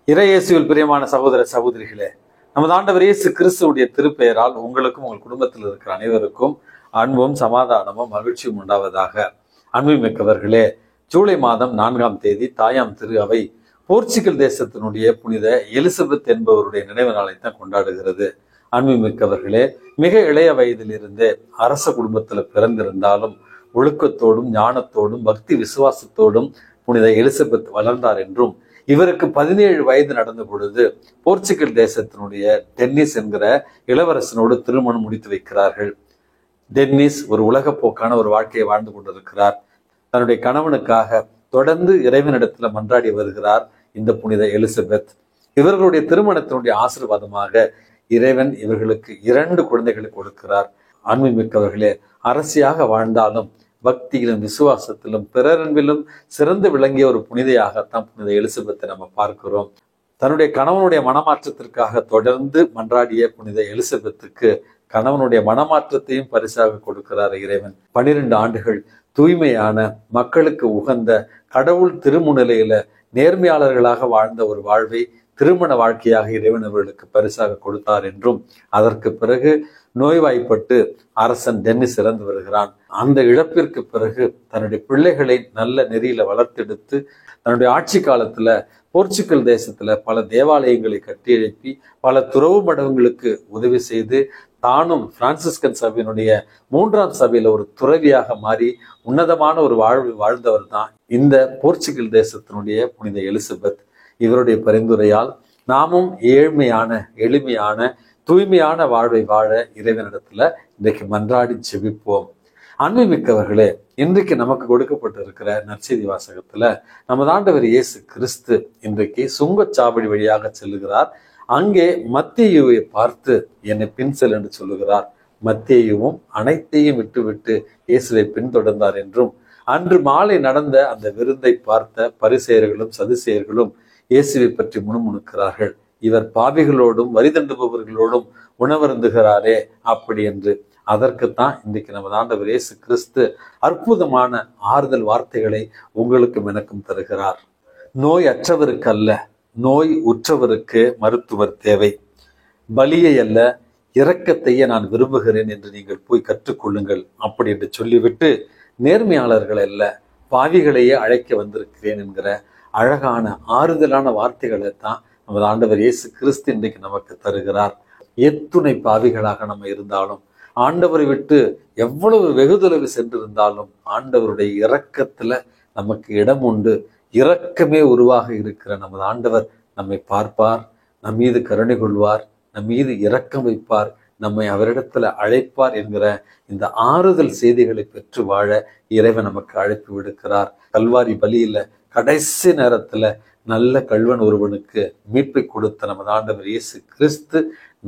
இறையேசுவில் பிரியமான சகோதர சகோதரிகளே, நமது ஆண்டவர் இயேசு கிறிஸ்துவுடைய திருப்பெயரால் உங்களுக்கும் உங்கள் குடும்பத்தில் இருக்கிற அனைவருக்கும் அன்பும் சமாதானமும் மகிழ்ச்சியும் உண்டாவதாக. அன்புமிக்கவர்களே, ஜூலை மாதம் 4ஆம் தேதி தாயாம் திரு அவை போர்ச்சுகல் தேசத்தினுடைய புனித எலிசபெத் என்பவருடைய நினைவு நாளை தான் கொண்டாடுகிறது. அன்புமிக்கவர்களே, மிக இளைய வயதிலிருந்தே அரச குடும்பத்தில் பிறந்திருந்தாலும் ஒழுக்கத்தோடும் ஞானத்தோடும் பக்தி விசுவாசத்தோடும் புனித எலிசபெத் வளர்ந்தார் என்றும், இவருக்கு 17 வயது நடந்த பொழுது போர்ச்சுகல் தேசத்தினுடைய டென்னிஸ் என்கிற இளவரசனோடு திருமணம் முடித்து வைக்கிறார்கள். டென்னிஸ் ஒரு உலகப்போக்கான ஒரு வாழ்க்கையை வாழ்ந்து கொண்டிருக்கிறார். தன்னுடைய கணவனுக்காக தொடர்ந்து இறைவனிடத்துல மன்றாடி வருகிறார் இந்த புனித எலிசபெத். இவர்களுடைய திருமணத்தினுடைய ஆசீர்வாதமாக இறைவன் இவர்களுக்கு 2 குழந்தைகளை கொடுக்கிறார். அன்புமிக்கவர்களே, அரசியாக வாழ்ந்தாலும் பக்தியிலும் விசுவாசத்திலும் பிறரன்பிலும் சிறந்து விளங்கிய ஒரு புனிதையாகத்தான் புனித எலிசபெத்தை நம்ம பார்க்கிறோம். தன்னுடைய கணவனுடைய மனமாற்றத்திற்காக தொடர்ந்து மன்றாடிய புனித எலிசபெத்துக்கு கணவனுடைய மனமாற்றத்தையும் பரிசாக கொடுக்கிறார் இறைவன். 12 ஆண்டுகள் தூய்மையான மக்களுக்கு உகந்த கடவுள் திருமுன்னிலையில நேர்மையாளர்களாக வாழ்ந்த ஒரு வாழ்வை திருமண வாழ்க்கையாக இறைவன் அவர்களுக்கு பரிசாக கொடுத்தார் என்றும், அதற்கு பிறகு நோய்வாய்ப்பட்டு அரசன் டென்னிஸ் இறந்து வருகிறான். அந்த இழப்பிற்கு பிறகு தன்னுடைய பிள்ளைகளை நல்ல நெறியில வளர்த்தெடுத்து தன்னுடைய ஆட்சி காலத்துல போர்ச்சுகல் தேசத்துல பல தேவாலயங்களை கட்டி எழுப்பி பல துறவு மடங்களுக்கு உதவி செய்து தானும் பிரான்சிஸ்கன் சபையினுடைய 3ஆம் சபையில ஒரு துறவியாக மாறி உன்னதமான ஒரு வாழ்வு வாழ்ந்தவர் தான் இந்த போர்ச்சுகல் தேசத்தினுடைய புனித எலிசபெத். இவருடைய பரிந்துரையால் நாமும் ஏழ்மையான எளிமையான தூய்மையான வாழ்வை வாழ இறைவனிடத்துல இன்றைக்கு மன்றாடி ஜெபிப்போம். அன்புமிக்கவர்களே, இன்றைக்கு நமக்கு கொடுக்கப்பட்டிருக்கிற நற்செய்தி வாசகத்துல நமது ஆண்டவர் இயேசு கிறிஸ்து இன்றைக்கு சுங்கச்சாவடி வழியாக செல்லுகிறார். அங்கே மத்தேயுவை பார்த்து என்னை பின் செல் என்று சொல்லுகிறார். மத்தேயுவும் அனைத்தையும் விட்டுவிட்டு இயேசுவை பின்தொடர்ந்தார் என்றும், அன்று மாலை நடந்த அந்த விருந்தை பார்த்த பரிசேயர்களும் சதுசேயர்களும் இயேசுவை பற்றி முணுமுணுக்கிறார்கள். இவர் பாவிகளோடும் வரி தண்டுபவர்களோடும் உணவருந்துகிறாரே அப்படி என்று. அதற்குத்தான் இன்றைக்கு நமது ஆண்டவர் இயேசு கிறிஸ்து அற்புதமான ஆறுதல் வார்த்தைகளை உங்களுக்கும் எனக்கும் தருகிறார். நோய் அற்றவருக்கு அல்ல, நோய் உற்றவருக்கு மருத்துவர் தேவை. பலியை அல்ல, இரக்கத்தையே நான் விரும்புகிறேன் என்று நீங்கள் போய் கற்றுக்கொள்ளுங்கள் அப்படி என்று சொல்லிவிட்டு, நேர்மையாளர்கள் அல்ல பாவிகளையே அழைக்க வந்திருக்கிறேன் என்கிற அழகான ஆறுதலான வார்த்தைகளை தான் நமது ஆண்டவர் இயேசு கிறிஸ்து இன்றைக்கு நமக்கு தருகிறார். எத்துணை பாவிகளாக நம்ம இருந்தாலும், ஆண்டவரை விட்டு எவ்வளவு வெகுதொலைவு சென்றிருந்தாலும் ஆண்டவருடைய இரக்கத்துல நமக்கு இடம் உண்டு. இரக்கமே உருவாக இருக்கிற நமது ஆண்டவர் நம்மை பார்ப்பார், நம் மீது கருணை கொள்வார், நம் மீது இரக்கம் வைப்பார், நம்மை அவரிடத்துல அழைப்பார் என்கிற இந்த ஆறுதல் செய்திகளை பெற்று வாழ இறைவன் நமக்கு அழைப்பு விடுக்கிறார். கல்வாரி பலியில கடைசி நேரத்துல நல்ல கள்வன் ஒருவனுக்கு மீட்பை கொடுத்த நமது ஆண்டவர் இயேசு கிறிஸ்து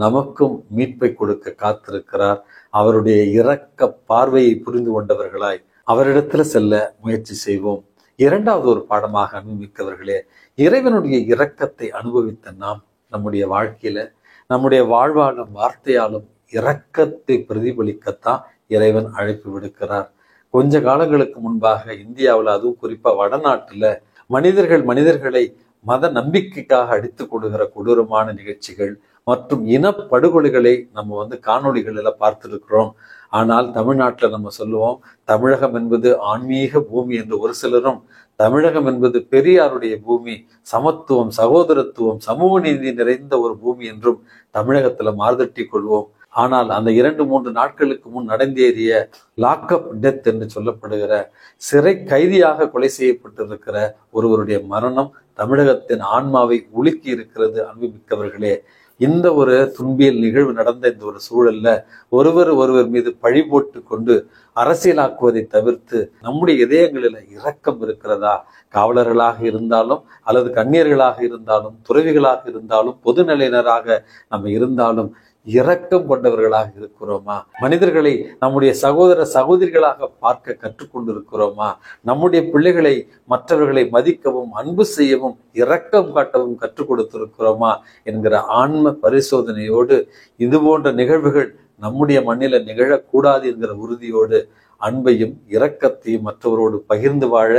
நமக்கும் மீட்பை கொடுக்க காத்திருக்கிறார். அவருடைய இரக்க பார்வையை புரிந்து கொண்டவர்களாய் அவரிடத்துல செல்ல முயற்சி செய்வோம். 2வது ஒரு பாடமாக அனுபவித்தவர்களே, இறைவனுடைய இரக்கத்தை அனுபவித்த நாம் நம்முடைய வாழ்க்கையில நம்முடைய வாழ்வாலும் வார்த்தையாலும் இரக்கத்தை பிரதிபலிக்கத்தான் இறைவன் அழைப்பு விடுக்கிறார். கொஞ்ச காலங்களுக்கு முன்பாக இந்தியாவில், அதுவும் குறிப்பா வடநாட்டுல மனிதர்களை மத நம்பிக்கைக்காக அடித்துக் கொடுக்கிற கொடூரமான நிகழ்ச்சிகள் மற்றும் இனப்படுகொலைகளை நம்ம காணொளிகள் எல்லாம் பார்த்திருக்கிறோம். ஆனால் தமிழ்நாட்டில் நம்ம சொல்லுவோம், தமிழகம் என்பது ஆன்மீக பூமி என்று ஒரு சிலரும், தமிழகம் என்பது பெரியாருடைய பூமி, சமத்துவம் சகோதரத்துவம் சமூக நீதி நிறைந்த ஒரு பூமி என்றும் தமிழகத்துல மார்தட்டி கொள்வோம். ஆனால் அந்த 2-3 நாட்களுக்கு முன் நடந்தேறிய லாக்அப் டெத் என்று சொல்லப்படுகிற சிறை கைதியாக கொலை செய்யப்பட்டிருக்கிற ஒருவருடைய மரணம் தமிழகத்தின் ஆன்மாவை உலுக்கி இருக்கிறது. அன்புமிக்கவர்களே, இந்த ஒரு துன்பியல் நிகழ்வு நடந்த இந்த ஒரு சூழல்ல ஒருவர் மீது பழி போட்டு கொண்டு அரசியலாக்குவதை தவிர்த்து நம்முடைய இதயங்களில் இரக்கம் இருக்கிறதா? காவலர்களாக இருந்தாலும் அல்லது கன்னியர்களாக இருந்தாலும் துறவிகளாக இருந்தாலும் பொதுநிலையினராக நம்ம இருந்தாலும் இரக்கம் கொண்டவர்களாக இருக்கிறோமா? மனிதர்களை நம்முடைய சகோதர சகோதரிகளாக பார்க்க கற்றுக்கொண்டிருக்கிறோமா? நம்முடைய பிள்ளைகளை மற்றவர்களை மதிக்கவும் அன்பு செய்யவும் இரக்கம் காட்டவும் கற்றுக் கொடுத்திருக்கிறோமா என்கிற ஆன்ம பரிசோதனையோடு இது போன்ற நிகழ்வுகள் நம்முடைய மண்ணில நிகழக்கூடாது என்கிற உறுதியோடு அன்பையும் இரக்கத்தையும் மற்றவரோடு பகிர்ந்து வாழ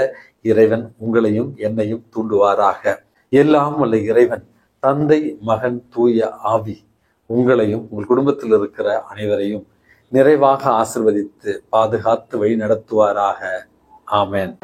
இறைவன் உங்களையும் என்னையும் தூண்டுவாராக. எல்லாம் வல்ல இறைவன், தந்தை, மகன், தூய ஆவி உங்களையும் உங்கள் குடும்பத்தில் இருக்கிற அனைவரையும் நிறைவாக ஆசிர்வதித்து பாதுகாத்து வழி நடத்துவாராக. ஆமென்.